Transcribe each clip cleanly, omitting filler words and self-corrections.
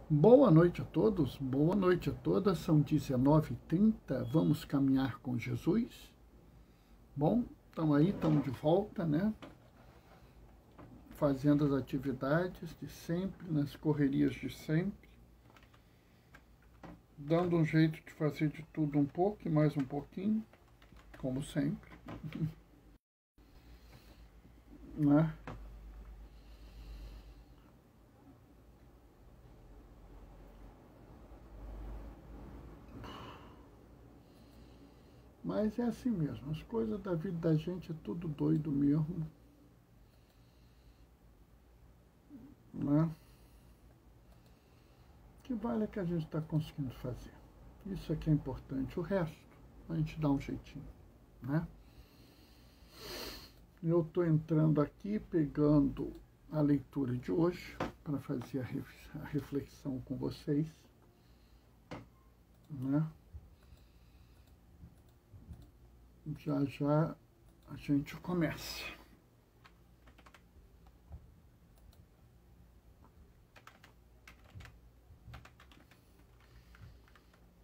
Boa noite a todos, boa noite a todas, são 19h30, vamos caminhar com Jesus. Bom, estamos de volta, né? Fazendo as atividades de sempre, nas correrias de sempre, dando um jeito de fazer de tudo um pouco e mais um pouquinho, como sempre, né? Mas é assim mesmo, as coisas da vida da gente é tudo doido mesmo, né? O que vale é que a gente está conseguindo fazer. Isso é que é importante. O resto, a gente dá um jeitinho, né? Eu estou entrando aqui, pegando a leitura de hoje, para fazer a reflexão com vocês, né? Já já a gente começa.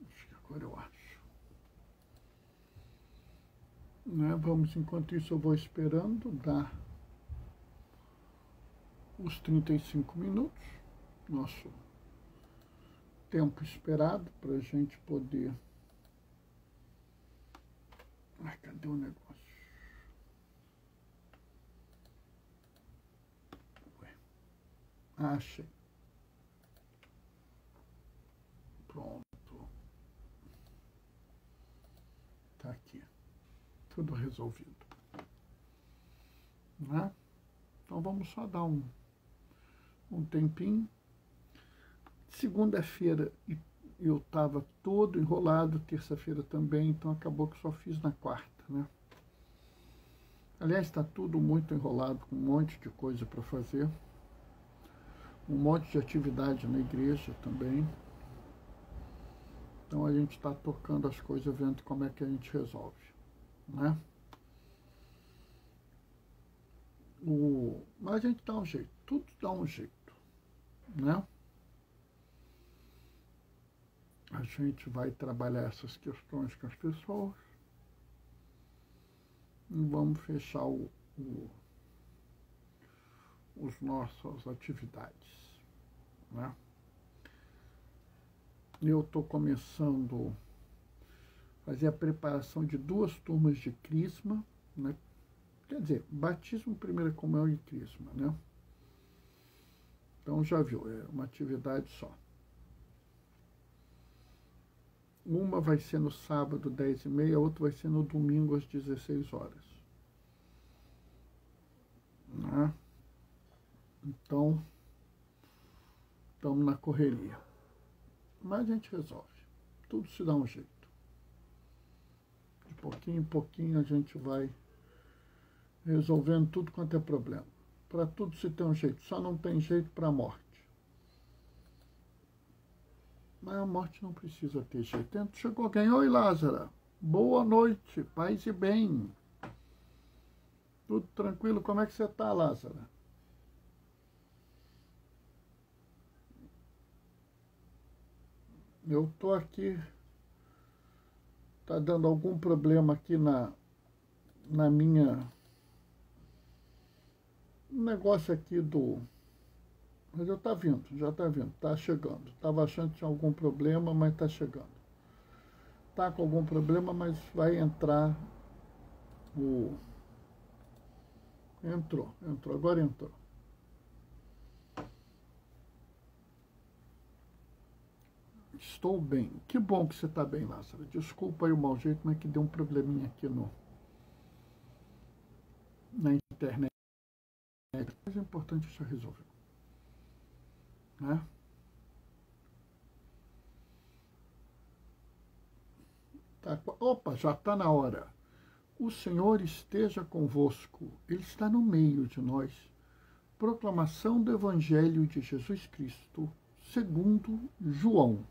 Acho que agora eu acho. Né? Vamos, enquanto isso eu vou esperando dar os 35 minutos, nosso tempo esperado para a gente poder... Ai, cadê o negócio? Ué. Achei. Pronto. Tá aqui. Tudo resolvido. Né? Então vamos só dar um tempinho. Segunda-feira eu estava todo enrolado, terça-feira também, então acabou que só fiz na quarta, né? Aliás, está tudo muito enrolado, com um monte de coisa para fazer, um monte de atividade na igreja também. Então a gente está tocando as coisas, vendo como é que a gente resolve, né? Mas a gente dá um jeito, tudo dá um jeito, né? A gente vai trabalhar essas questões com as pessoas e vamos fechar as nossas atividades, né? Eu estou começando a fazer a preparação de 2 turmas de crisma, né? Quer dizer, batismo, primeira comunhão e crisma, né? Então já viu, é uma atividade só. Uma vai ser no sábado, 10h30, a outra vai ser no domingo, às 16 horas. Né? Então, estamos na correria. Mas a gente resolve. Tudo se dá um jeito. De pouquinho em pouquinho a gente vai resolvendo tudo quanto é problema. Para tudo se tem um jeito, só não tem jeito para a morte. Mas a morte não precisa ter jeito. Chegou alguém, oi Lázara, boa noite, paz e bem. Tudo tranquilo, como é que você está, Lázara? Eu estou aqui, está dando algum problema aqui na minha... negócio aqui do... Mas já está vindo, está chegando. Estava achando que tinha algum problema, mas está chegando. Está com algum problema, mas vai entrar o... Entrou, agora entrou. Estou bem. Que bom que você está bem, Lázaro. Desculpa aí o mau jeito, mas que deu um probleminha aqui na internet. Mas é importante já resolver, né? Tá, opa, já está na hora. O Senhor esteja convosco, Ele está no meio de nós. Proclamação do Evangelho de Jesus Cristo, segundo João.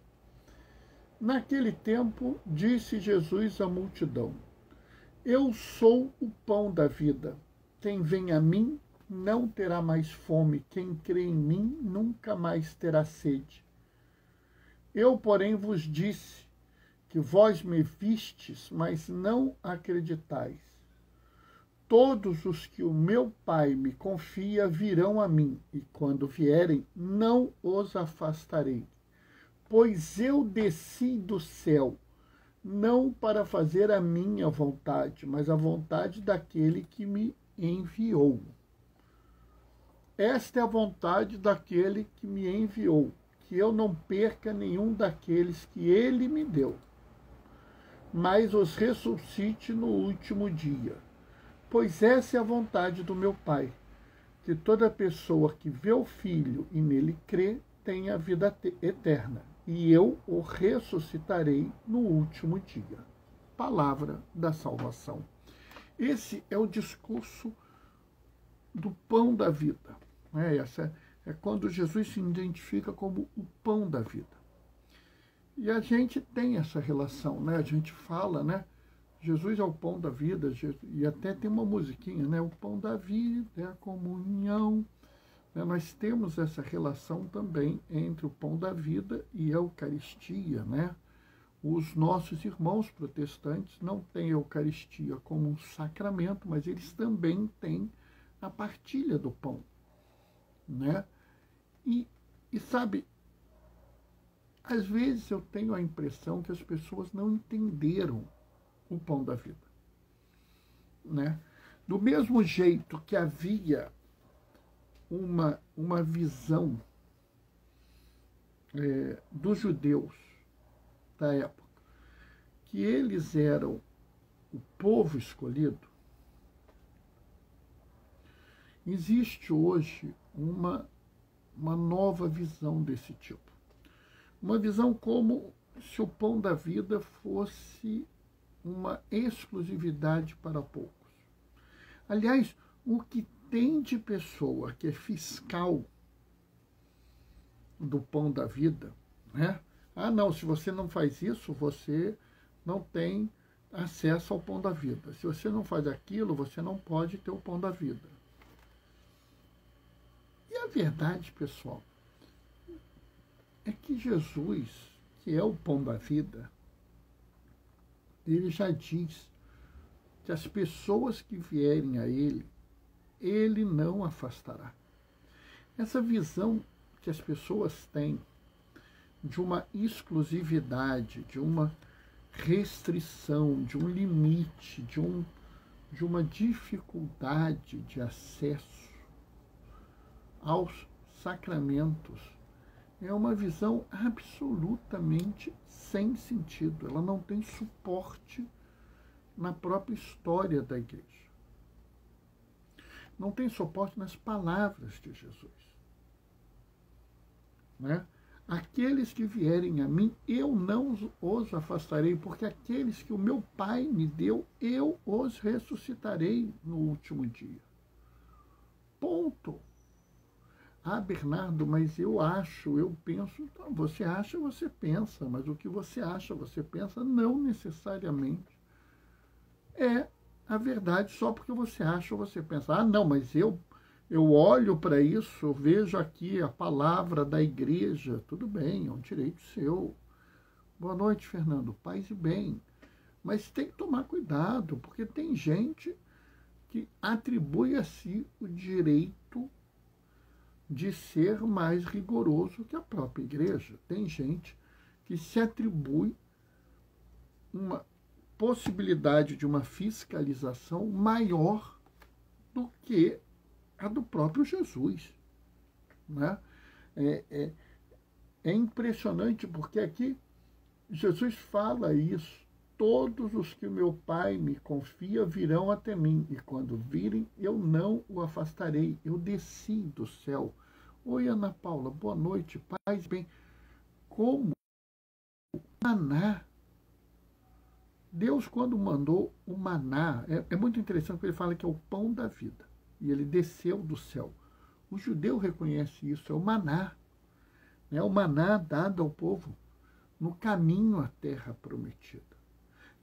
Naquele tempo, disse Jesus à multidão: Eu sou o pão da vida. Quem vem a mim não terá mais fome. Quem crê em mim nunca mais terá sede. Eu, porém, vos disse que vós me vistes, mas não acreditais. Todos os que o meu Pai me confia virão a mim, e quando vierem, não os afastarei. Pois eu desci do céu, não para fazer a minha vontade, mas a vontade daquele que me enviou. Esta é a vontade daquele que me enviou, que eu não perca nenhum daqueles que ele me deu, mas os ressuscite no último dia. Pois essa é a vontade do meu Pai, que toda pessoa que vê o Filho e nele crê tenha vida eterna, e eu o ressuscitarei no último dia. Palavra da salvação. Esse é o discurso do pão da vida. Essa é quando Jesus se identifica como o pão da vida. E a gente tem essa relação, né? A gente fala, né? Jesus é o pão da vida, e até tem uma musiquinha, né? O pão da vida é a comunhão. Nós temos essa relação também entre o pão da vida e a Eucaristia, né? Os nossos irmãos protestantes não têm a Eucaristia como um sacramento, mas eles também têm a partilha do pão, né? E sabe, às vezes eu tenho a impressão que as pessoas não entenderam o pão da vida, né? Do mesmo jeito que havia uma visão dos judeus da época, que eles eram o povo escolhido, existe hoje uma nova visão desse tipo. Uma visão como se o pão da vida fosse uma exclusividade para poucos. Aliás, o que tem de pessoa que é fiscal do pão da vida, né? Ah, não, se você não faz isso, você não tem acesso ao pão da vida. Se você não faz aquilo, você não pode ter o pão da vida. E a verdade, pessoal, é que Jesus, que é o pão da vida, ele já diz que as pessoas que vierem a ele não afastará. Essa visão que as pessoas têm de uma exclusividade, de uma restrição, de um limite, de uma dificuldade de acesso aos sacramentos, é uma visão absolutamente sem sentido. Ela não tem suporte na própria história da Igreja. Não tem suporte nas palavras de Jesus, né? Aqueles que vierem a mim, eu não os afastarei, porque aqueles que o meu Pai me deu, eu os ressuscitarei no último dia. Ponto. Ah, Bernardo, mas eu acho, eu penso. Então, você acha, você pensa, mas o que você acha, você pensa, não necessariamente é a verdade só porque você acha ou você pensa. Ah, não, mas eu olho para isso, eu vejo aqui a palavra da igreja. Tudo bem, é um direito seu. Boa noite, Fernando. Paz e bem. Mas tem que tomar cuidado, porque tem gente que atribui a si o direito de ser mais rigoroso que a própria igreja. Tem gente que se atribui uma possibilidade de uma fiscalização maior do que a do próprio Jesus, né? É impressionante, porque aqui Jesus fala isso. Todos os que o meu Pai me confia virão até mim, e quando virem, eu não o afastarei. Eu desci do céu. Oi, Ana Paula, boa noite, paz, bem. Como maná. Deus, quando mandou o maná, é muito interessante, porque ele fala que é o pão da vida, e ele desceu do céu. O judeu reconhece isso, é o maná, né? O maná dado ao povo no caminho à terra prometida.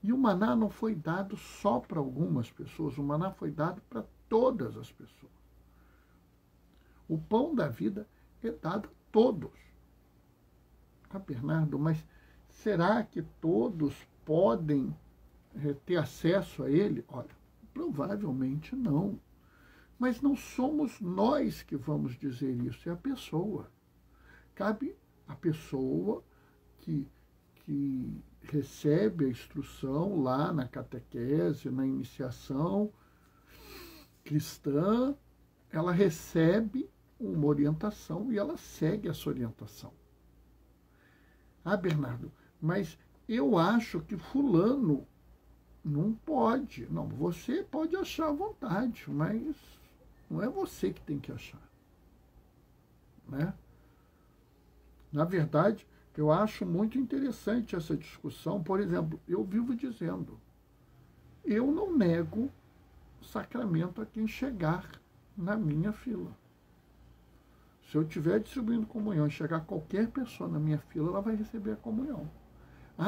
E o maná não foi dado só para algumas pessoas, o maná foi dado para todas as pessoas. O pão da vida é dado a todos. Bernardo, mas será que todos podem ter acesso a ele? Olha, provavelmente não. Mas não somos nós que vamos dizer isso, é a pessoa. Cabe à pessoa que recebe a instrução lá na catequese, na iniciação cristã, ela recebe uma orientação e ela segue essa orientação. Bernardo, mas eu acho que fulano não pode. Não, você pode achar à vontade, mas não é você que tem que achar. Né? Na verdade, eu acho muito interessante essa discussão. Por exemplo, eu vivo dizendo, eu não nego sacramento a quem chegar na minha fila. Se eu estiver distribuindo comunhão e chegar qualquer pessoa na minha fila, ela vai receber a comunhão.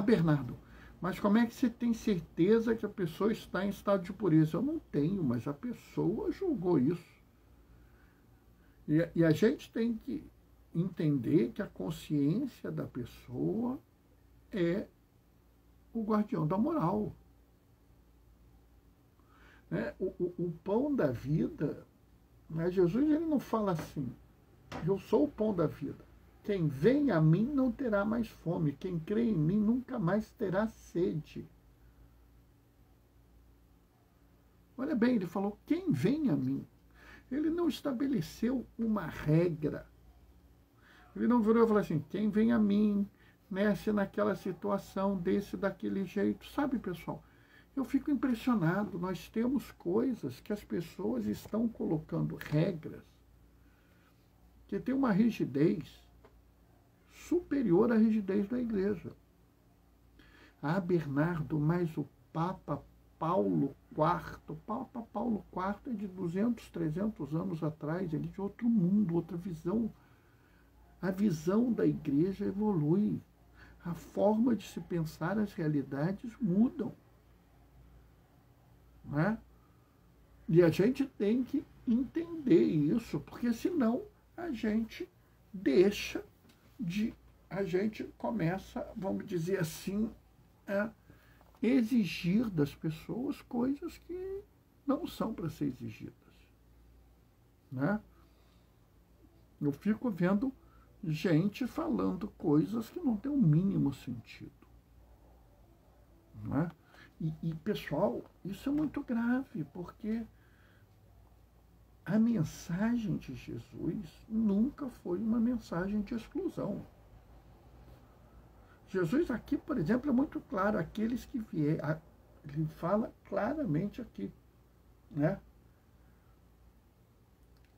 Bernardo, mas como é que você tem certeza que a pessoa está em estado de pureza? Eu não tenho, mas a pessoa julgou isso. E a gente tem que entender que a consciência da pessoa é o guardião da moral. Né? O pão da vida, né? Jesus ele não fala assim, eu sou o pão da vida. Quem vem a mim não terá mais fome. Quem crê em mim nunca mais terá sede. Olha bem, ele falou, quem vem a mim. Ele não estabeleceu uma regra. Ele não virou e falou assim, quem vem a mim, nasce naquela situação, desse, daquele jeito. Sabe, pessoal, eu fico impressionado. Nós temos coisas que as pessoas estão colocando regras que tem uma rigidez superior à rigidez da igreja. Bernardo, mas o Papa Paulo IV, Papa Paulo IV é de 200, 300 anos atrás, ele é de outro mundo, outra visão. A visão da igreja evolui. A forma de se pensar as realidades mudam. Né? E a gente tem que entender isso, porque senão a gente começa, vamos dizer assim, a exigir das pessoas coisas que não são para ser exigidas. Né? Eu fico vendo gente falando coisas que não têm o mínimo sentido. Né? E, pessoal, isso é muito grave, porque a mensagem de Jesus nunca foi uma mensagem de exclusão. Jesus aqui, por exemplo, é muito claro, aqueles que vierem, ele fala claramente aqui, né?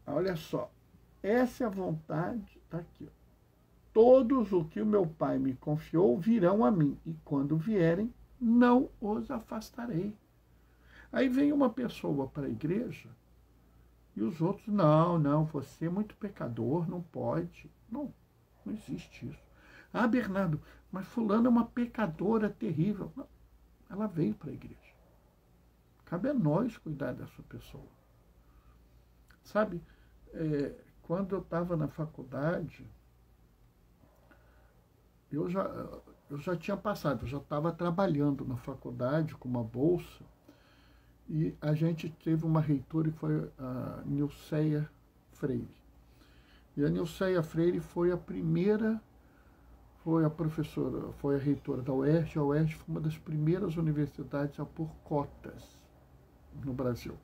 Olha só, essa é a vontade, está aqui. Todos o que o meu Pai me confiou virão a mim, e quando vierem, não os afastarei. Aí vem uma pessoa para a igreja, e os outros, não, você é muito pecador, não pode. Não existe isso. Bernardo, mas fulano é uma pecadora terrível. Não, ela veio para a igreja. Cabe a nós cuidar dessa pessoa. Sabe, quando eu estava na faculdade, eu já tinha passado, eu já estava trabalhando na faculdade com uma bolsa, e a gente teve uma reitora que foi a Nilceia Freire. E a Nilceia Freire foi a primeira, foi a professora, foi a reitora da UERJ. A UERJ foi uma das primeiras universidades a pôr cotas no Brasil.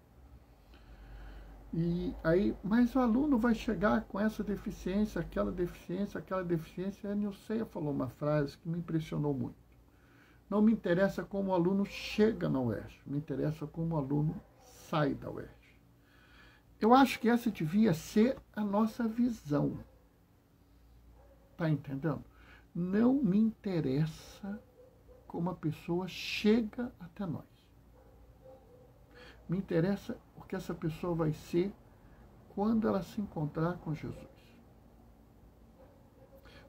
E aí, mas o aluno vai chegar com essa deficiência, aquela deficiência, aquela deficiência. A Nilceia falou uma frase que me impressionou muito. Não me interessa como o aluno chega na UERJ, me interessa como o aluno sai da UERJ. Eu acho que essa devia ser a nossa visão. Está entendendo? Não me interessa como a pessoa chega até nós. Me interessa o que essa pessoa vai ser quando ela se encontrar com Jesus.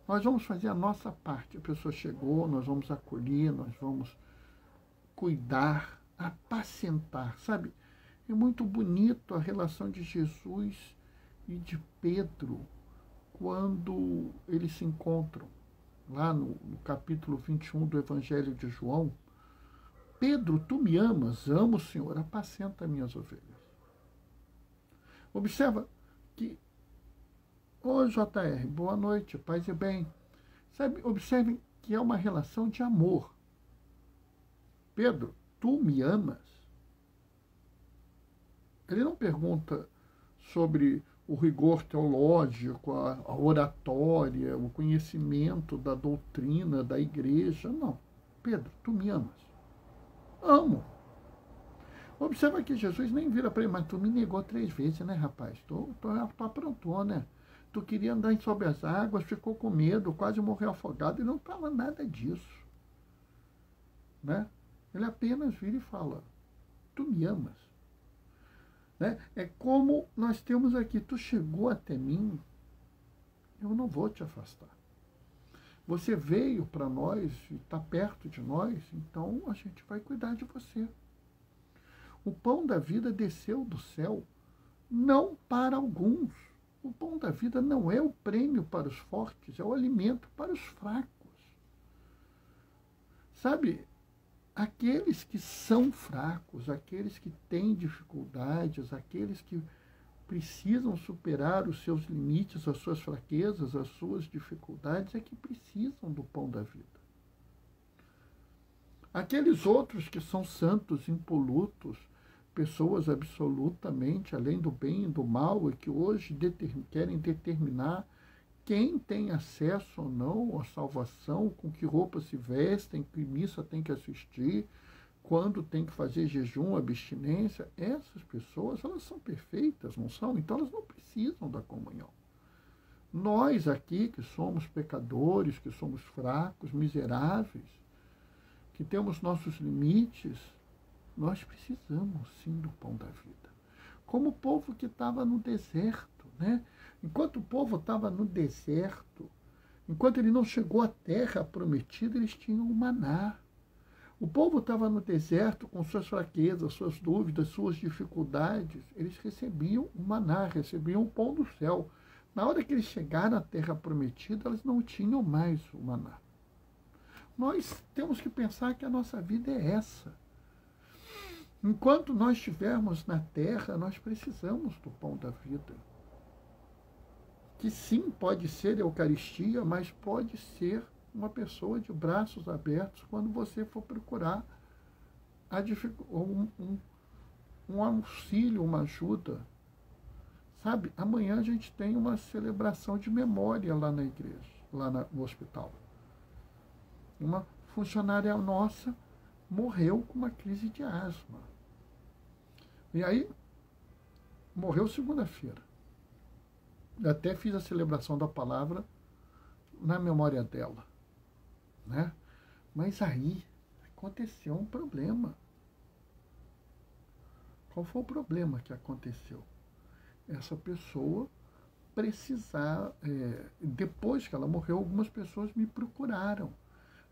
Nós vamos fazer a nossa parte. A pessoa chegou, nós vamos acolher, nós vamos cuidar, apacentar. Sabe, é muito bonito a relação de Jesus e de Pedro quando eles se encontram. lá no capítulo 21 do Evangelho de João, Pedro, tu me amas? Amo, Senhor, apacenta minhas ovelhas. Observa que, ô JR, boa noite, paz e bem. Sabe, observem que é uma relação de amor. Pedro, tu me amas? Ele não pergunta sobre o rigor teológico, a oratória, o conhecimento da doutrina da igreja. Não. Pedro, tu me amas? Amo. Observa que Jesus nem vira para ele, mas tu me negou 3 vezes, né, rapaz? Tu aprontou, né? Tu queria andar sobre as águas, ficou com medo, quase morreu afogado, e não fala nada disso. Né? Ele apenas vira e fala, tu me amas? Né? É como nós temos aqui, tu chegou até mim, eu não vou te afastar. Você veio para nós, está perto de nós, então a gente vai cuidar de você. O pão da vida desceu do céu, não para alguns. O pão da vida não é o prêmio para os fortes, é o alimento para os fracos. Sabe, aqueles que são fracos, aqueles que têm dificuldades, aqueles que precisam superar os seus limites, as suas fraquezas, as suas dificuldades, é que precisam do pão da vida. Aqueles outros que são santos, impolutos, pessoas absolutamente além do bem e do mal, e que hoje querem determinar quem tem acesso ou não à salvação, com que roupa se vestem, que missa tem que assistir, quando tem que fazer jejum, abstinência, essas pessoas, elas são perfeitas, não são? Então elas não precisam da comunhão. Nós aqui, que somos pecadores, que somos fracos, miseráveis, que temos nossos limites, nós precisamos sim do pão da vida. Como o povo que estava no deserto, né? Enquanto o povo estava no deserto, enquanto ele não chegou à terra prometida, eles tinham o maná. O povo estava no deserto com suas fraquezas, suas dúvidas, suas dificuldades. Eles recebiam o maná, recebiam o pão do céu. Na hora que eles chegaram à terra prometida, eles não tinham mais o maná. Nós temos que pensar que a nossa vida é essa. Enquanto nós estivermos na terra, nós precisamos do pão da vida. Que sim, pode ser Eucaristia, mas pode ser uma pessoa de braços abertos quando você for procurar um auxílio, uma ajuda. Sabe, amanhã a gente tem uma celebração de memória lá na igreja, lá no hospital. Uma funcionária nossa morreu com uma crise de asma. E aí, morreu segunda-feira. Eu até fiz a celebração da palavra na memória dela. Né? Mas aí aconteceu um problema. Qual foi o problema que aconteceu? Essa pessoa precisar, depois que ela morreu, algumas pessoas me procuraram.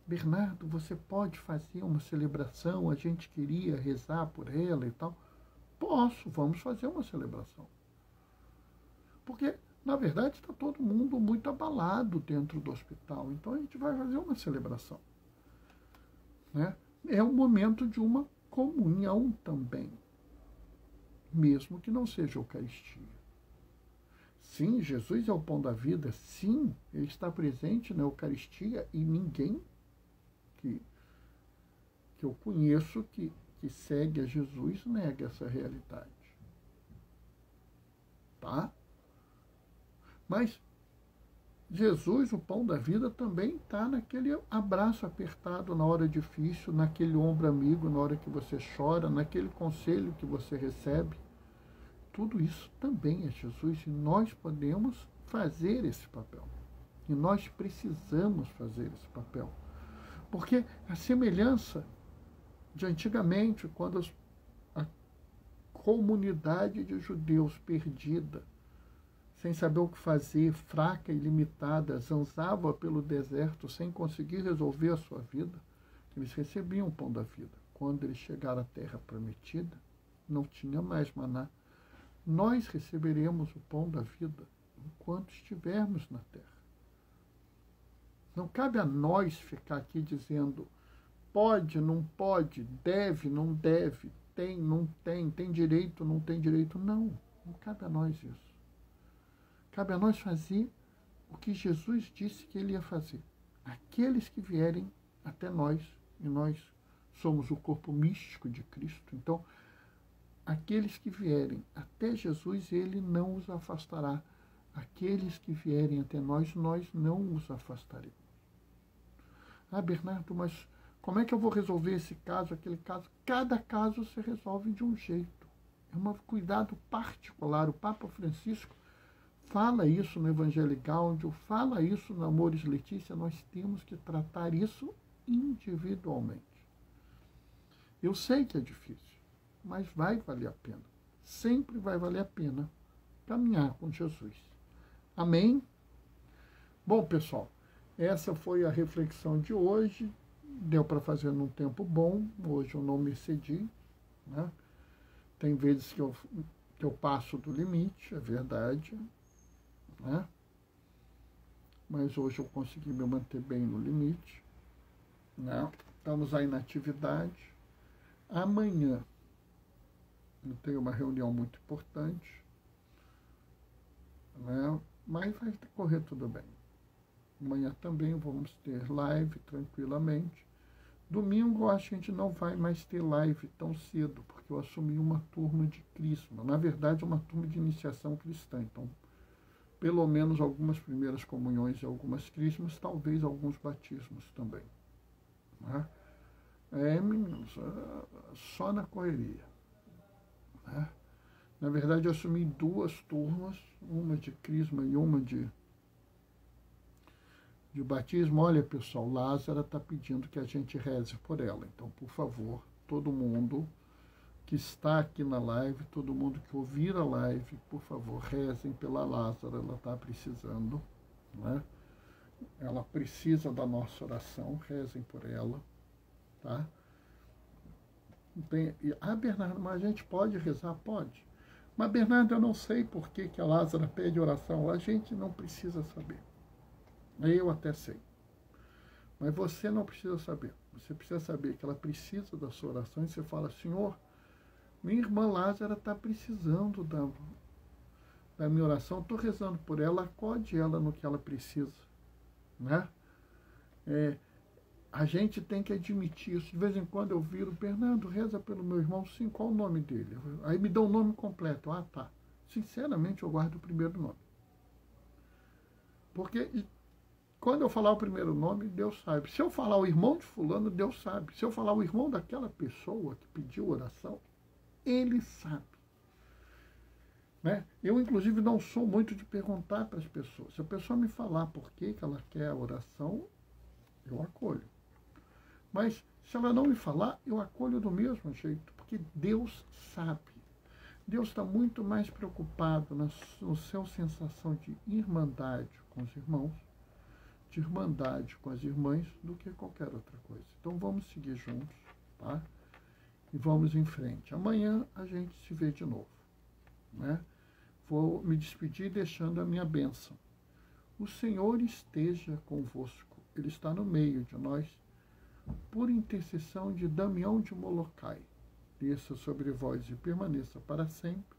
Bernardo, você pode fazer uma celebração? A gente queria rezar por ela e tal. Posso, vamos fazer uma celebração. Porque, na verdade, está todo mundo muito abalado dentro do hospital. Então a gente vai fazer uma celebração. Né? É um momento de uma comunhão também. Mesmo que não seja Eucaristia. Sim, Jesus é o pão da vida. Sim, ele está presente na Eucaristia e ninguém que eu conheço que segue a Jesus nega essa realidade. Tá? Mas Jesus, o pão da vida, também está naquele abraço apertado na hora difícil, naquele ombro amigo na hora que você chora, naquele conselho que você recebe. Tudo isso também é Jesus e nós podemos fazer esse papel. E nós precisamos fazer esse papel. Porque a semelhança de antigamente, quando a comunidade de judeus perdida, sem saber o que fazer, fraca e limitada, zanzava pelo deserto sem conseguir resolver a sua vida, eles recebiam o pão da vida. Quando eles chegaram à terra prometida, não tinha mais maná. Nós receberemos o pão da vida enquanto estivermos na terra. Não cabe a nós ficar aqui dizendo pode, não pode, deve, não deve, tem, não tem, tem direito, não tem direito. Não, não cabe a nós isso. Cabe a nós fazer o que Jesus disse que ele ia fazer. Aqueles que vierem até nós, e nós somos o corpo místico de Cristo, então, aqueles que vierem até Jesus, ele não os afastará. Aqueles que vierem até nós, nós não os afastaremos. Ah, Bernardo, mas como é que eu vou resolver esse caso, aquele caso? Cada caso se resolve de um jeito. É um cuidado particular. O Papa Francisco fala isso no Evangelho Gaudium, fala isso no Amoris Laetitia. Nós temos que tratar isso individualmente. Eu sei que é difícil, mas vai valer a pena. Sempre vai valer a pena caminhar com Jesus. Amém? Bom, pessoal, essa foi a reflexão de hoje. Deu para fazer num tempo bom. Hoje eu não me excedi, né? Tem vezes que eu passo do limite, é verdade, né? Mas hoje eu consegui me manter bem no limite, né? Estamos aí na atividade. Amanhã eu tenho uma reunião muito importante, né? Mas vai correr tudo bem. Amanhã também vamos ter live tranquilamente. Domingo eu acho que a gente não vai mais ter live tão cedo, porque eu assumi uma turma de crisma. Na verdade, uma turma de iniciação cristã. Então, pelo menos algumas primeiras comunhões e algumas crismas, talvez alguns batismos também. Né? Meninos, só na correria. Né? Na verdade, eu assumi 2 turmas, uma de crisma e uma de batismo. Olha, pessoal, Lázara está pedindo que a gente reze por ela. Então, por favor, todo mundo que está aqui na live, todo mundo que ouvir a live, por favor, rezem pela Lázara. Ela está precisando, né? Ela precisa da nossa oração. Rezem por ela, tá? Bernardo, mas a gente pode rezar? Pode. Mas, Bernardo, eu não sei por que a Lázara pede oração. A gente não precisa saber. Eu até sei. Mas você não precisa saber. Você precisa saber que ela precisa da sua oração. E você fala, Senhor, minha irmã Lázara está precisando da minha oração. Estou rezando por ela, acode ela no que ela precisa. Né? A gente tem que admitir isso. De vez em quando eu viro, Bernardo, reza pelo meu irmão. Sim, qual o nome dele? Aí me dá o nome completo. Ah, tá. Sinceramente, eu guardo o primeiro nome. Porque quando eu falar o primeiro nome, Deus sabe. Se eu falar o irmão de fulano, Deus sabe. Se eu falar o irmão daquela pessoa que pediu oração, ele sabe. Né? Eu, inclusive, não sou muito de perguntar para as pessoas. Se a pessoa me falar por que ela quer a oração, eu acolho. Mas se ela não me falar, eu acolho do mesmo jeito, porque Deus sabe. Deus está muito mais preocupado na sua sensação de irmandade com os irmãos, de irmandade com as irmãs, do que qualquer outra coisa. Então vamos seguir juntos, tá? E vamos em frente. Amanhã a gente se vê de novo, né? Vou me despedir deixando a minha bênção. O Senhor esteja convosco. Ele está no meio de nós. Por intercessão de Damião de Molokai, desça sobre vós e permaneça para sempre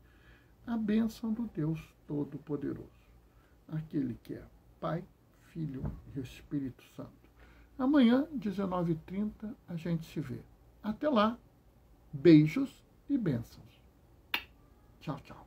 a bênção do Deus Todo-Poderoso, aquele que é Pai, Filho e Espírito Santo. Amanhã, 19h30, a gente se vê. Até lá, beijos e bênçãos. Tchau, tchau.